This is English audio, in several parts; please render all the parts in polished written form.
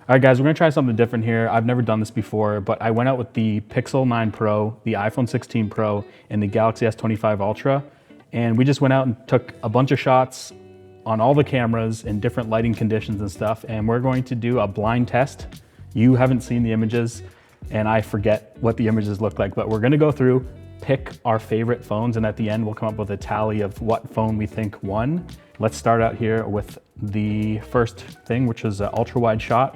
All right, guys, we're gonna try something different here. I've never done this before, but I went out with the Pixel 9 Pro, the iPhone 16 Pro, and the Galaxy S25 Ultra. And we just went out and took a bunch of shots on all the cameras in different lighting conditions and stuff. And we're going to do a blind test. You haven't seen the images, and I forget what the images look like, but we're gonna go through, pick our favorite phones, and at the end, we'll come up with a tally of what phone we think won. Let's start out here with the first thing, which is an ultra wide shot.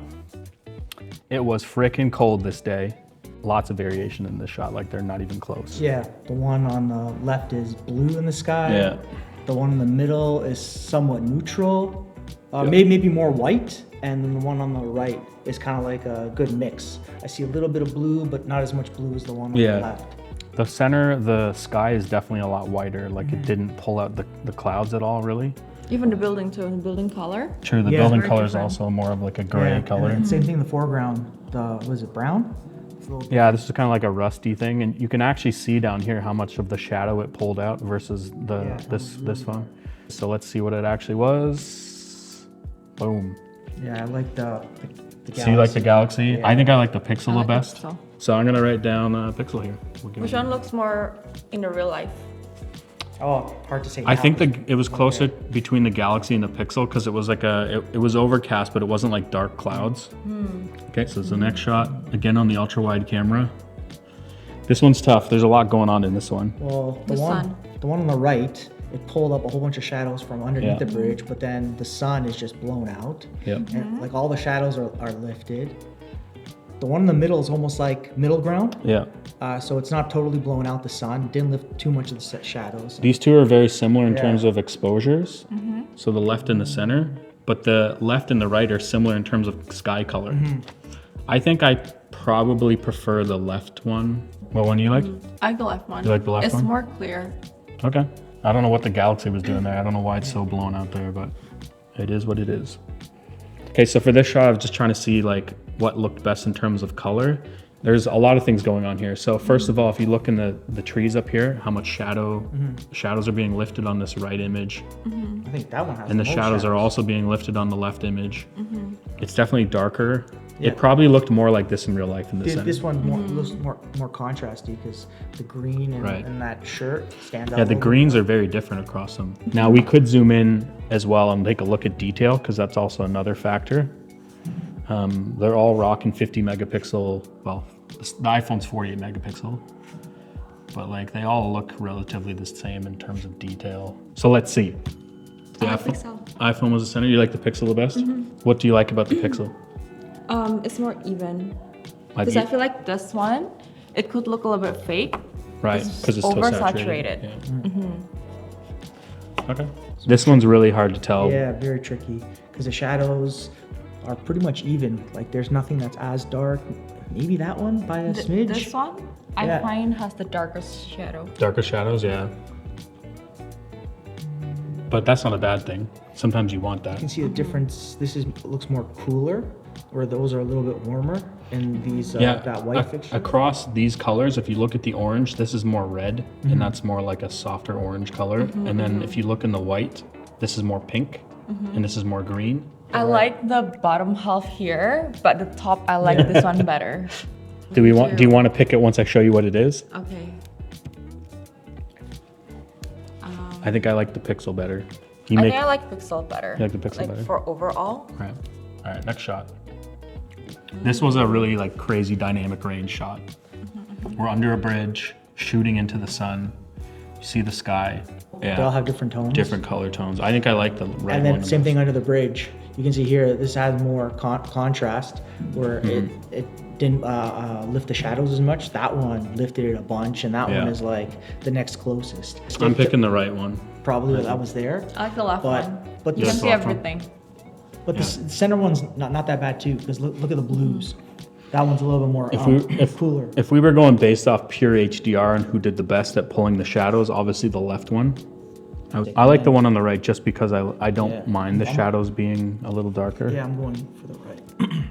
It was frickin' cold this day. Lots of variation in this shot, like they're not even close. Yeah, the one on the left is blue in the sky. Yeah. The one in the middle is somewhat neutral, Yep. maybe more white, and then the one on the right is kind of like a good mix. I see a little bit of blue, but not as much blue as the one on the left. The center, the sky is definitely a lot whiter. Like it didn't pull out the clouds at all, really. Even the building too, the building color. True, the Yeah, building very color is different. also more of like a gray color. And same thing in the foreground. Was it brown? It's a little Yeah, this is kind of like a rusty thing, and you can actually see down here how much of the shadow it pulled out versus this phone. So let's see what it actually was. Boom. Yeah, I like the Galaxy. So you like the Galaxy? Yeah. I think I like the Pixel the I like the best. Pixel. So I'm gonna write down Pixel here. Which one looks more in the real life? Oh, hard to say. I now. think it was closer between the Galaxy and the Pixel because it was like it was overcast, but it wasn't like dark clouds. Okay, so it's the next shot, again on the ultra wide camera. This one's tough. There's a lot going on in this one. Well, The sun. the one on the right, it pulled up a whole bunch of shadows from underneath Yeah. the bridge, but then the sun is just blown out. Yep. And like all the shadows are lifted. The one in the middle is almost like middle ground. Yeah. So it's not totally blown out the sun. Didn't lift too much of the shadows. These two are very similar in Yeah. terms of exposures. So the left and the center, but the left and the right are similar in terms of sky color. I think I probably prefer the left one. What one do you like? I like the left one. You like the left it's one? more clear. Okay. I don't know what the Galaxy was doing there. I don't know why it's so blown out there, but it is what it is. Okay, so for this shot, I was just trying to see like what looked best in terms of color. There's a lot of things going on here. So first of all, if you look in the trees up here, how much shadows are being lifted on this right image. I think that one has. And the most shadows are also being lifted on the left image. It's definitely darker. Yeah. It probably looked more like this in real life in the center. This one looks more contrasty because the green and that shirt stand out. Yeah, the greens are very different across them. Now we could zoom in as well and take a look at detail because that's also another factor. They're all rocking 50 megapixel. Well, the iPhone's 48 megapixel, but like they all look relatively the same in terms of detail. So let's see. The I like Pixel. iPhone was the center. You like the Pixel the best? What do you like about the Pixel? It's more even. Might Because be- I feel like this one, it could look a little bit fake. Right, because it's so oversaturated. saturated. Yeah. Okay. This one's really hard to tell. Yeah, very tricky because the shadows are pretty much even. Like there's nothing that's as dark. Maybe that one by a smidge. This one, I Yeah. find has the darkest shadow. Darker shadows, yeah. But that's not a bad thing. Sometimes you want You that. can see the difference. Looks more cooler, where those are a little bit warmer, and these that white fixture. Across these colors, if you look at the orange, this is more red, and that's more like a softer orange color. And then if you look in the white, this is more pink, and this is more green. I like the bottom half here, but the top, I like this one better. Do you want to pick it once I show you what it is? Okay. I think I like the Pixel better. I think I like Pixel better. You like the Pixel like better? for overall. Right. All right, next shot. This was a really like crazy dynamic range shot. We're under a bridge, shooting into the sun. You see the sky. They all have different tones. Different color tones. I think I like the red And then one. same thing under the bridge. You can see here, this has more contrast, where it didn't lift the shadows as much. That one lifted it a bunch, and that Yeah. one is like the next closest. I'm picking the right one. Probably that was there. I like the left one. But You the, can see left one. everything. but the center one's not that bad too, because look at the blues. That one's a little bit more cooler. If we were going based off pure HDR and who did the best at pulling the shadows, obviously the left one. I like the one on the right just because I don't mind the shadows being a little darker. Yeah, I'm going for the right.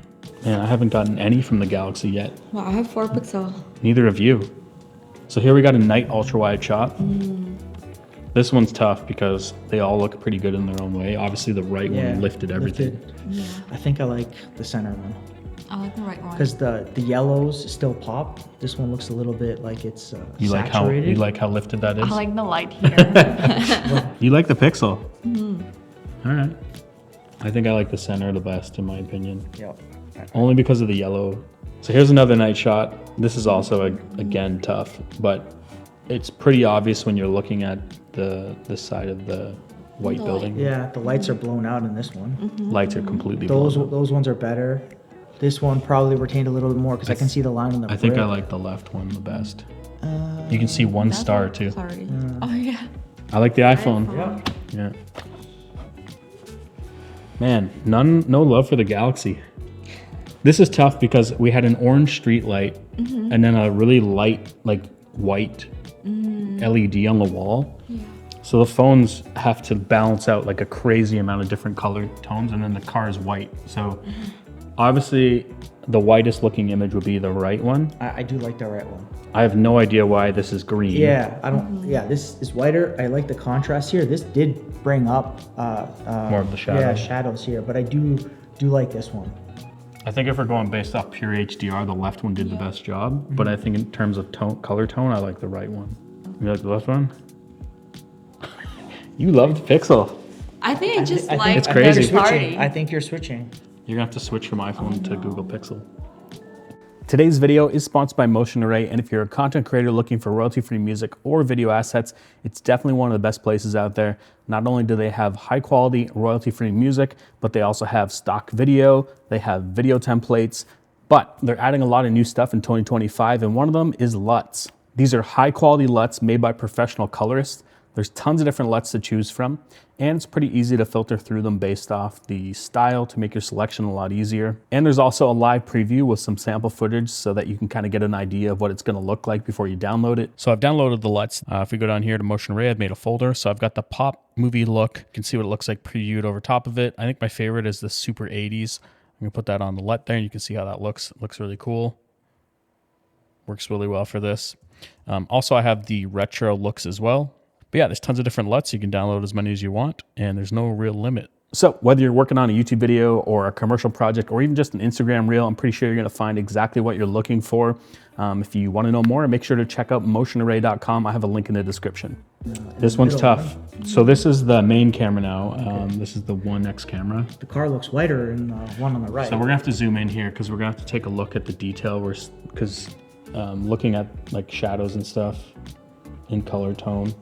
And I haven't gotten any from the Galaxy yet. Well, I have 4 pixel. Neither of you. So here we got a night ultra wide shot. This one's tough because they all look pretty good in their own way. Obviously, the right one lifted everything. Yeah. I think I like the center one. I like the right one. Because the yellows still pop. This one looks a little bit like it's You saturated. like how lifted that is? I like the light here. You like the pixel? All right. I think I like the center the best in my opinion. Yep. Only because of the yellow. So here's another night shot. This is also again tough, but it's pretty obvious when you're looking at the side of the white building. Yeah, the lights are blown out in this one. Lights are completely Those blown out. those ones are better. This one probably retained a little bit more because I can see the line in the I think I brick. like the left one the best. You can see one That's star like too. clarity. Oh yeah. I like the iPhone. Yep. Yeah. Man, no love for the Galaxy. This is tough because we had an orange street light and then a really light, like white LED on the wall. Yeah. So the phones have to balance out like a crazy amount of different color tones, and then the car is white. So obviously the whitest looking image would be the right one. I do like the right one. I have no idea why this is green. Yeah, I don't. Yeah, this is whiter. I like the contrast here. This did bring up More of the shadow. Yeah, shadows here, but I do like this one. I think if we're going based off pure HDR, the left one did the best job. But I think in terms of color tone, I like the right one. You like the left one? You loved Pixel. I think I just I think- like It's I think crazy. you're the clarity. switching. I think you're switching. You're gonna have to switch from iPhone to Google Pixel. Today's video is sponsored by Motion Array, and if you're a content creator looking for royalty-free music or video assets, it's definitely one of the best places out there. Not only do they have high-quality royalty-free music, but they also have stock video, they have video templates, but they're adding a lot of new stuff in 2025, and one of them is LUTs. These are high-quality LUTs made by professional colorists. There's tons of different LUTs to choose from, and it's pretty easy to filter through them based off the style to make your selection a lot easier. And there's also a live preview with some sample footage so that you can kind of get an idea of what it's gonna look like before you download it. So I've downloaded the LUTs. If we go down here to Motion Array, I've made a folder. So I've got the pop movie look. You can see what it looks like previewed over top of it. I think my favorite is the Super 80s. I'm gonna put that on the LUT there, and you can see how that looks. It looks really cool. Works really well for this. Also, I have the retro looks as well. But yeah, there's tons of different LUTs. You can download as many as you want, and there's no real limit. So whether you're working on a YouTube video or a commercial project or even just an Instagram reel, I'm pretty sure you're gonna find exactly what you're looking for. If you wanna know more, make sure to check out motionarray.com. I have a link in the description. This one's tough. So this is the main camera now. This is the 1X camera. The car looks whiter in the one on the right. So we're gonna have to zoom in here because we're gonna have to take a look at the detail. Because looking at like shadows and stuff in color tone.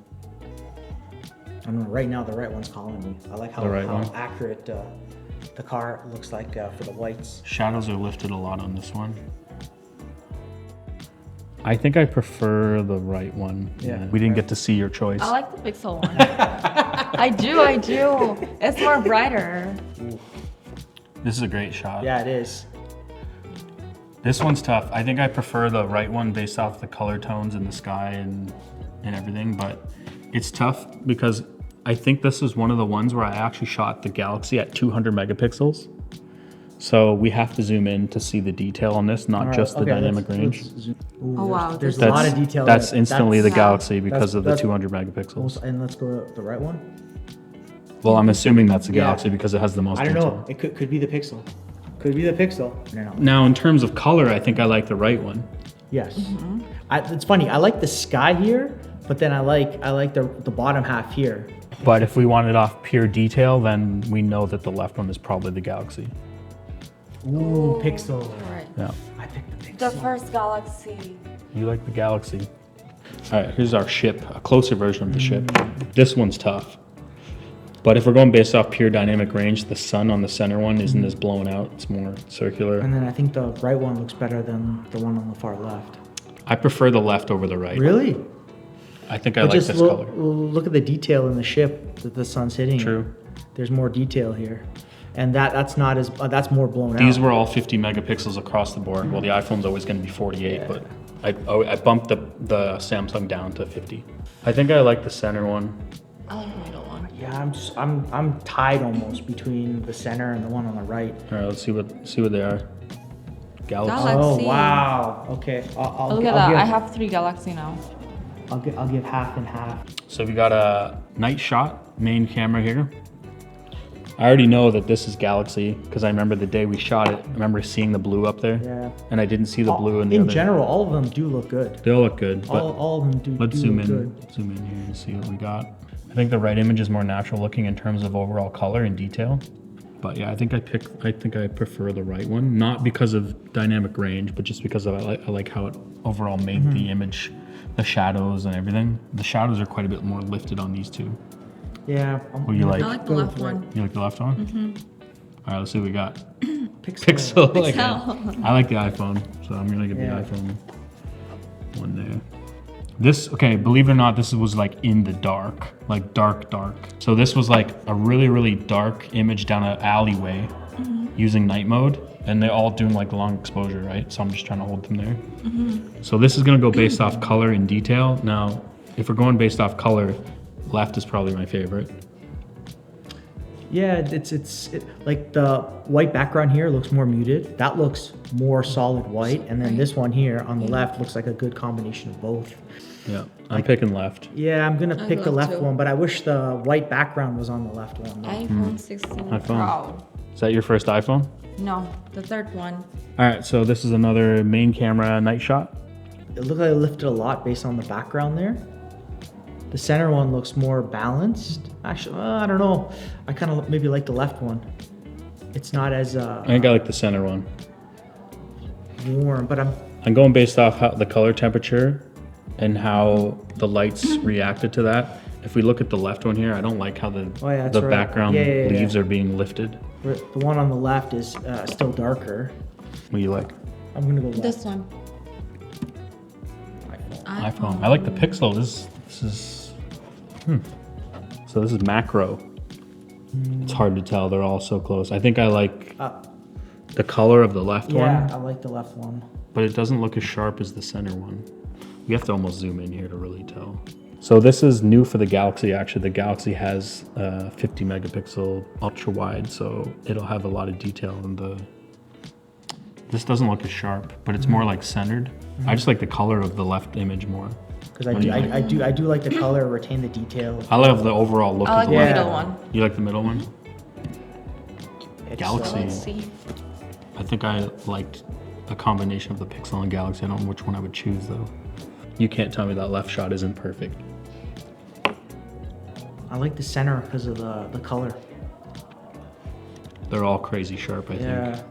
I don't know, right now the right one's calling me. I like how, The right how one? accurate the car looks like for the whites. Shadows are lifted a lot on this one. I think I prefer the right one. Yeah. We didn't get to see your choice. I like the Pixel one. I do. It's more brighter. This is a great shot. Yeah, it is. This one's tough. I think I prefer the right one based off the color tones in the sky and everything, but it's tough because I think this is one of the ones where I actually shot the Galaxy at 200 megapixels. So we have to zoom in to see the detail on this, not All right, just the okay, dynamic let's range. zoom. Oh, wow, There's a that's- lot of detail. That's there. instantly the That's- Galaxy because of the that's- 200 megapixels. And let's go to the right one. Well, I'm assuming that's the Yeah. Galaxy because it has the most I don't detail. know. It could be the Pixel. Could be the Pixel. No. Now, in terms of color, I think I like the right one. Yes. It's funny. I like the sky here, but then I like the bottom half here. But if we want it off pure detail, then we know that the left one is probably the Galaxy. Ooh, Pixel. Right. Yeah. I picked the Pixel. The first Galaxy. You like the Galaxy. All right, here's our ship, a closer version of the ship. This one's tough. But if we're going based off pure dynamic range, the sun on the center one isn't as blown out. It's more circular. And then I think the right one looks better than the one on the far left. I prefer the left over the right. Really? I think I But like just this look, color. look at the detail in the ship that the sun's hitting. True. There's more detail here, and that's not as that's more blown These out. were all 50 megapixels across the board. Well, the iPhone's always going to be 48, but I bumped the Samsung down to 50. I think I like the center one. I like the middle one. Yeah, I'm tied almost between the center and the one on the right. All right, let's see what they are. Galaxy. Galaxy. Oh wow. Okay. I'll Look at I'll that. give- I have 3 Galaxy now. I'll give half and half. So we got a night shot main camera here. I already know that this is Galaxy because I remember the day we shot it. I remember seeing the blue up there. Yeah. And I didn't see the blue in the In other. general, all of them do look good. They all look good. But All of them do. let's do zoom look in. Good. Zoom in here and see what we got. I think the right image is more natural looking in terms of overall color and detail. But yeah, I think I prefer the right one, not because of dynamic range, but just because I like how it overall made the image, the shadows and everything. The shadows are quite a bit more lifted on these two. Yeah. What do you like? I like the left one. You like the left one? All right, let's see what we got. Pixel. Pixel. Again. I like the iPhone, so I'm gonna get Yeah. the iPhone one there. This, okay, believe it or not, this was like in the dark, like dark. So this was like a really, really dark image down an alleyway using night mode, and they're all doing like long exposure, right? So I'm just trying to hold them there. So this is gonna go based off color and detail. Now, if we're going based off color, left is probably my favorite. Yeah, like the white background here looks more muted. That looks more solid white, and then this one here on the left looks like a good combination of both. Yeah, I'm picking left. Yeah, I'm gonna pick the love left too. one, but I wish the white background was on the left one. though. iPhone 16 iPhone. Pro. Is that your first iPhone? No, the third one. All right, so this is another main camera night shot. It looked like it lifted a lot based on the background there. The center one looks more balanced. Actually, I don't know. I kind of maybe like the left one. It's not as I think I like the center one. warm, but I'm going based off how the color temperature and how the lights reacted to that. If we look at the left one here, I don't like how the Oh, yeah, that's the right. background Yeah. leaves are being lifted. the one on the left is still darker. What do you like? I'm gonna go left. This one. iPhone. I like the Pixel. This is. So this is macro. It's hard to tell. They're all so close. I think I like the color of the left Yeah, one, I like the left one. but it doesn't look as sharp as the center one. You have to almost zoom in here to really tell. So this is new for the Galaxy. Actually, the Galaxy has 50 megapixel ultra wide, so it'll have a lot of detail in the. This doesn't look as sharp, but it's more like centered. I just like the color of the left image more. Because What do you like? I do like the color, retain the detail. I love the overall look I like of the the left. middle one. You like the middle one? It's, Galaxy. Let's see. I think I liked a combination of the Pixel and Galaxy. I don't know which one I would choose though. You can't tell me that left shot isn't perfect. I like the center because of the color. They're all crazy sharp, I Yeah. think.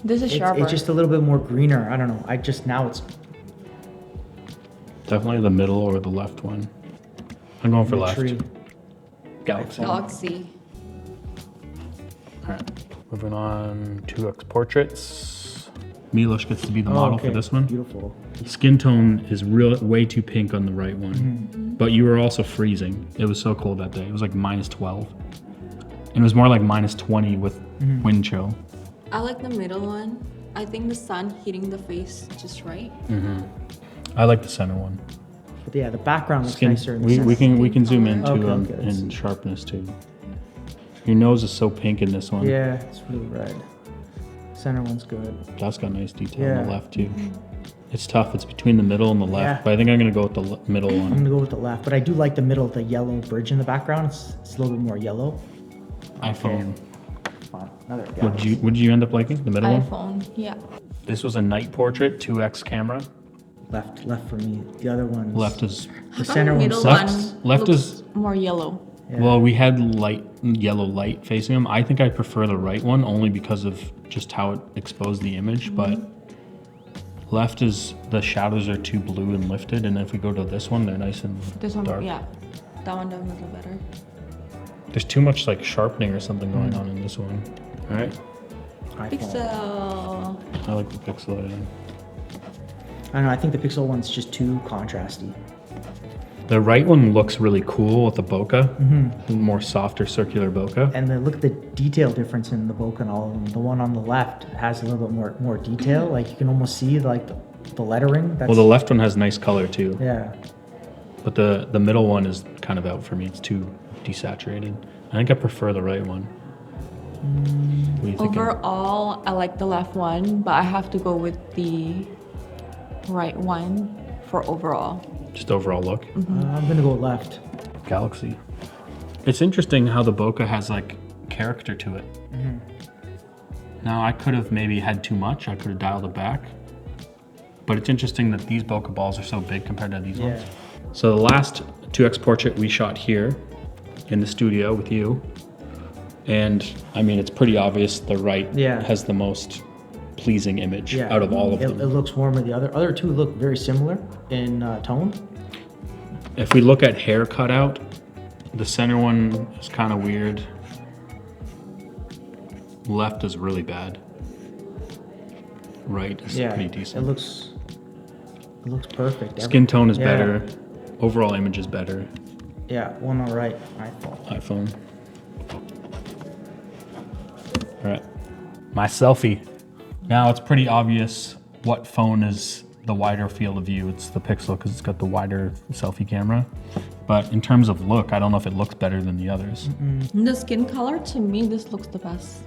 This is sharper. It's just a little bit more greener. I don't know. Now it's Definitely the middle or the left one. I'm going for the left. tree. Galaxy. Galaxy. All right, moving on, 2x portraits. Milos gets to be the model for this one. Beautiful. Skin tone is way too pink on the right one. But you were also freezing. It was so cold that day. It was like minus 12. And it was more like minus 20 with wind chill. I like the middle one. I think the sun hitting the face just right. I like the center one. But yeah, the background looks Skin, nicer. In the we center. can zoom in too Okay, let's in see. sharpness too. Your nose is so pink in this one. Yeah, it's really red. Center one's good. That's got nice detail on Yeah. the left too. It's tough. It's between the middle and the left, Yeah. but I think I'm gonna go with the middle I'm one. gonna go with the left, but I do like the middle, the yellow bridge in the background. It's a little bit more yellow. iPhone. Fine. Another What did you end up liking? The middle one. iPhone. Yeah. This was a night portrait, 2x camera. left for me. The other one. Left is The center one's middle left- one left looks is- more yellow. Yeah. well, we had yellow light facing them. I think I prefer the right one only because of just how it exposed the image. But left is the shadows are too blue and lifted, and if we go to this one, they're nice and This one, dark. yeah. That one does look better. There's too much like sharpening or something going on in this one. All right, iPhone. Pixel. I like the Pixel. Yeah. I don't know. I think the Pixel one's just too contrasty. The right one looks really cool with the bokeh, more softer circular bokeh. And then look at the detail difference in the bokeh and all of them. The one on the left has a little bit more detail. Like you can almost see like the lettering. That's, Well, the left one has nice color too, yeah. but the middle one is kind of out for me. It's too desaturated. I think I prefer the right one. What do you think? Overall, I like the left one, but I have to go with the right one for overall. Just overall look. I'm gonna go left. Galaxy. It's interesting how the bokeh has like character to it. Now I could have maybe had too much. I could have dialed it back. But it's interesting that these bokeh balls are so big compared to these ones. So the last 2x portrait we shot here in the studio with you. And I mean, it's pretty obvious the right has the most pleasing image out of all of them. It looks warmer. The other two look very similar in tone. If we look at hair cutout, the center one is kind of weird. Left is really bad. Right is pretty decent. It looks perfect. Skin tone is better. Overall image is better. Yeah, one on the right, iPhone. All right. My selfie. Now it's pretty obvious what phone is the wider field of view. It's the Pixel because it's got the wider selfie camera. But in terms of look, I don't know if it looks better than the others. The skin color, to me, this looks the best.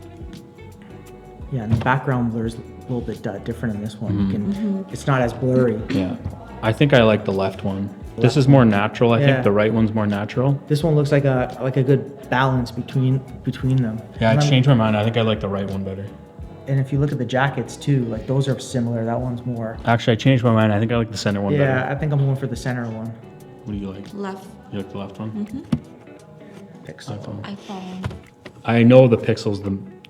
Yeah, and the background blur is a little bit different in this one. It's not as blurry. Yeah. I think I like the left one. This is more natural. I think the right one's more natural. This one looks like a good balance between them. Yeah, I changed my mind. I think I like the right one better. And if you look at the jackets too, like those are similar. That one's more. Actually, I changed my mind. I think I like the center one better. Yeah, I think I'm going for the center one. What do you like? Left. You like the left one? Pixel. iPhone. I know the Pixel's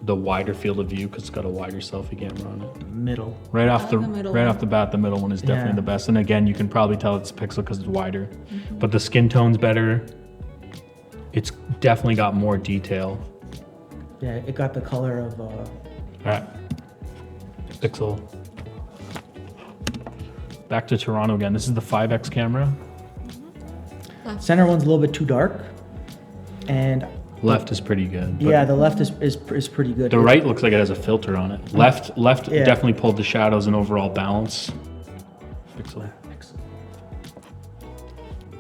the wider field of view because it's got a wider selfie camera on it. Middle. Right off the middle right one. off the bat, the middle one is definitely the best. And again, you can probably tell it's Pixel because it's wider. But the skin tone's better. It's definitely got more detail. Yeah, it got the color of. All right, Pixel. Back to Toronto again. This is the 5X camera. Center one's a little bit too dark, and Left is pretty good. But yeah, the left is pretty good. the right looks like it has a filter on it. Left definitely pulled the shadows and overall balance. Pixel.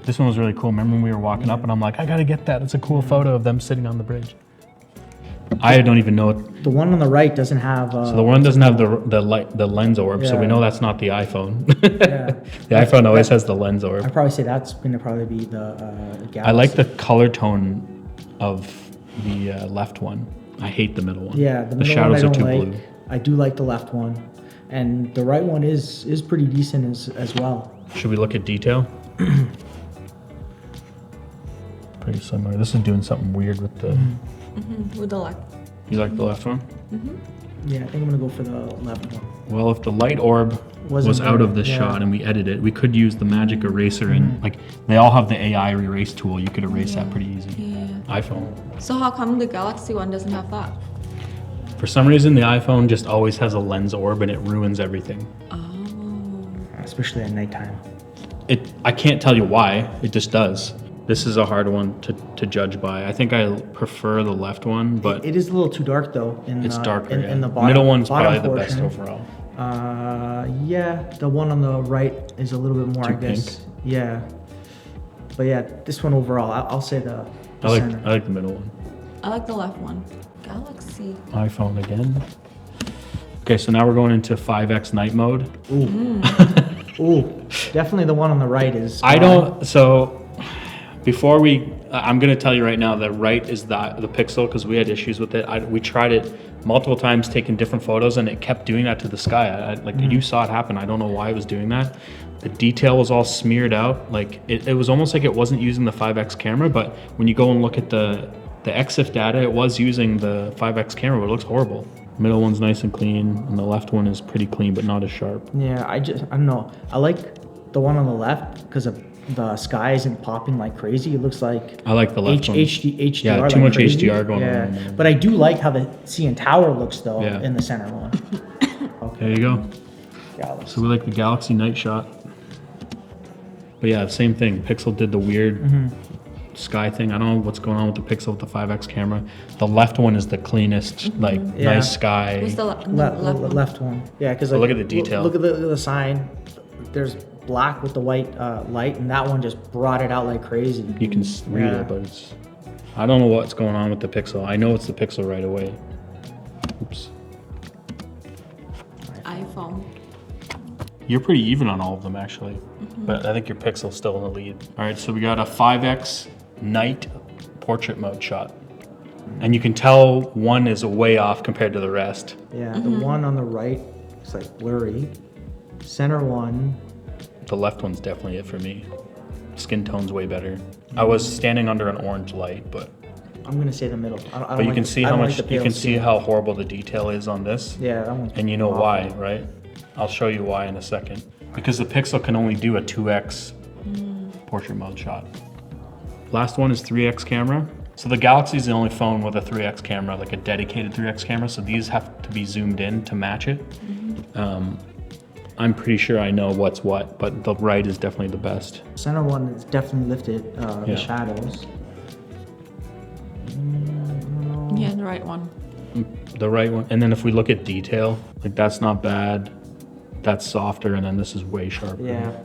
This one was really cool. Remember when we were walking up and I'm like, I gotta get that. It's a cool photo of them sitting on the bridge. I don't even know it. The one on the right doesn't have. So the one doesn't have the lens orb, so we know that's not the iPhone. Yeah. The iPhone always has the lens orb. I'd probably say that's gonna probably be the Galaxy. I like the color tone of the left one. I hate the middle one. Yeah, the middle shadows one are too I don't like. blue. I do like the left one, and the right one is pretty decent as well. Should we look at detail? Pretty similar. This is doing something weird with the. With the left. You like the left one? Yeah, I think I'm gonna go for the left one. Well, if the light orb was Wasn't out there, of this yeah. shot and we edit it, we could use the magic eraser and like they all have the AI erase tool. You could erase that pretty easy. Yeah. iPhone. So how come the Galaxy one doesn't have that? For some reason, the iPhone just always has a lens orb and it ruins everything. Especially at nighttime. I can't tell you why. It just does. This is a hard one to judge by. I think I prefer the left one, but It is a little too dark though. it's darker. In the bottom. Middle one's bottom probably the best portion. overall. Yeah, the one on the right is a little bit more, Too I guess. pink? Yeah. But yeah, this one overall, I'll say the I like center. the middle one. I like the left one. Galaxy. iPhone again. Okay, so now we're going into 5X night mode. Ooh, definitely the one on the right is. Before I'm gonna tell you right now that right is the Pixel because we had issues with it. We tried it multiple times, taking different photos, and it kept doing that to the sky. You saw it happen. I don't know why it was doing that. The detail was all smeared out. Like it was almost like it wasn't using the 5X camera, but when you go and look at the EXIF data, it was using the 5X camera, but it looks horrible. Middle one's nice and clean, and the left one is pretty clean, but not as sharp. Yeah, I don't know. I like the one on the left because of the sky isn't popping like crazy. It looks like I like the left one. HDR. Yeah, too like much crazy. HDR going on. Yeah, but I do like how the CN Tower looks though Yeah. in the center one. There you go. Galaxy. So we like the Galaxy night shot. But yeah, same thing. Pixel did the weird sky thing. I don't know what's going on with the Pixel with the 5X camera. The left one is the cleanest, Yeah. nice sky. What's the left one? Left one. Yeah, because But look at the detail. Look at the sign. There's black with the white light, and that one just brought it out like crazy. You can read Yeah. it, but I don't know what's going on with the Pixel. I know it's the Pixel right away. Oops. iPhone. You're pretty even on all of them actually, but I think your Pixel's still in the lead. All right, so we got a 5x night portrait mode shot. And you can tell one is way off compared to the rest. Yeah, the one on the right is like blurry. Center one. The left one's definitely it for me. Skin tone's way better. I was standing under an orange light, but I'm gonna say the middle. I don't but you like can the- see I how don't much like the you pale can see skin. how horrible the detail is on this. Yeah, that one's. And you know awful. why, right? I'll show you why in a second. Because the Pixel can only do a 2x portrait mode shot. Last one is 3x camera. So the Galaxy is the only phone with a 3x camera, like a dedicated 3x camera. So these have to be zoomed in to match it. I'm pretty sure I know what's what, but the right is definitely the best. Center one is definitely lifted. Yeah. The shadows. Yeah, the right one. The right one. And then if we look at detail, like that's not bad. That's softer, and then this is way sharper. Yeah.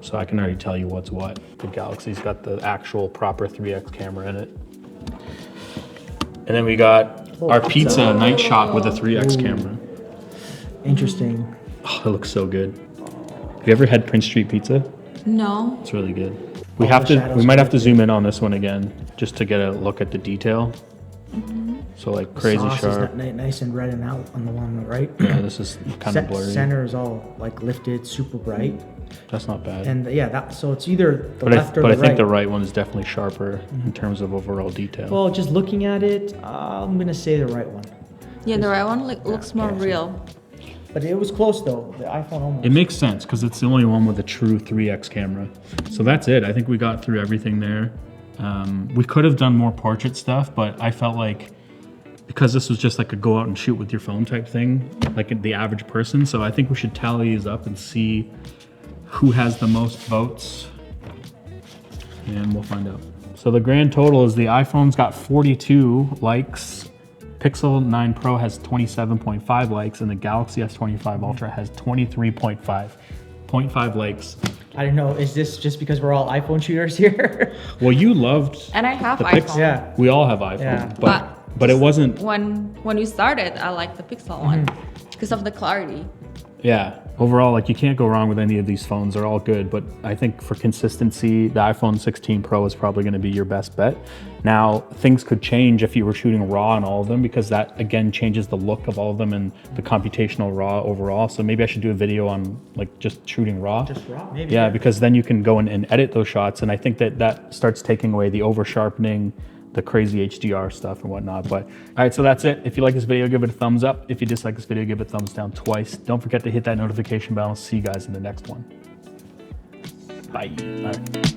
So I can already tell you what's what. The Galaxy's got the actual proper 3x camera in it. And then we got our pizza night shot with a 3x camera. Interesting. Oh, it looks so good. Have you ever had Prince Street pizza? No. It's really good. We All have the to. shadows We might have to corrected. zoom in on this one again, just to get a look at the detail. So like crazy Sauce sharp. is nice and red and out on the one on the right. Yeah, this is kind of blurry. Center is all like lifted, super bright. That's not bad. And yeah, that so it's either the But left or I the think right. the right one is definitely sharper in terms of overall detail. Well, just looking at it, I'm gonna say the right one. Yeah, the right one looks more real. But it was close though. The iPhone almost. It makes sense because it's the only one with a true 3x camera. So that's it. I think we got through everything there. We could have done more portrait stuff, but I felt like because this was just like a go out and shoot with your phone type thing, like the average person. So I think we should tally these up and see who has the most votes, and we'll find out. So the grand total is the iPhone's got 42 likes, Pixel 9 Pro has 27.5 likes, and the Galaxy S25 Ultra has 23.5 likes. I don't know. Is this just because we're all iPhone shooters here? Well, you loved And I have the iPhone. Pixel. Yeah. We all have iPhone, Yeah. but it wasn't. When we started, I liked the Pixel one because of the clarity. Yeah, overall, like you can't go wrong with any of these phones. They're all good, but I think for consistency, the iPhone 16 Pro is probably going to be your best bet. Now, things could change if you were shooting RAW on all of them, because that again changes the look of all of them and the computational RAW overall. So maybe I should do a video on like just shooting RAW. Just raw, maybe. Yeah, because then you can go in and edit those shots, and I think that starts taking away the over sharpening, the crazy HDR stuff and whatnot. But all right, so that's it. If you like this video, give it a thumbs up. If you dislike this video, give it a thumbs down twice. Don't forget to hit that notification bell. See you guys in the next one. Bye. All right.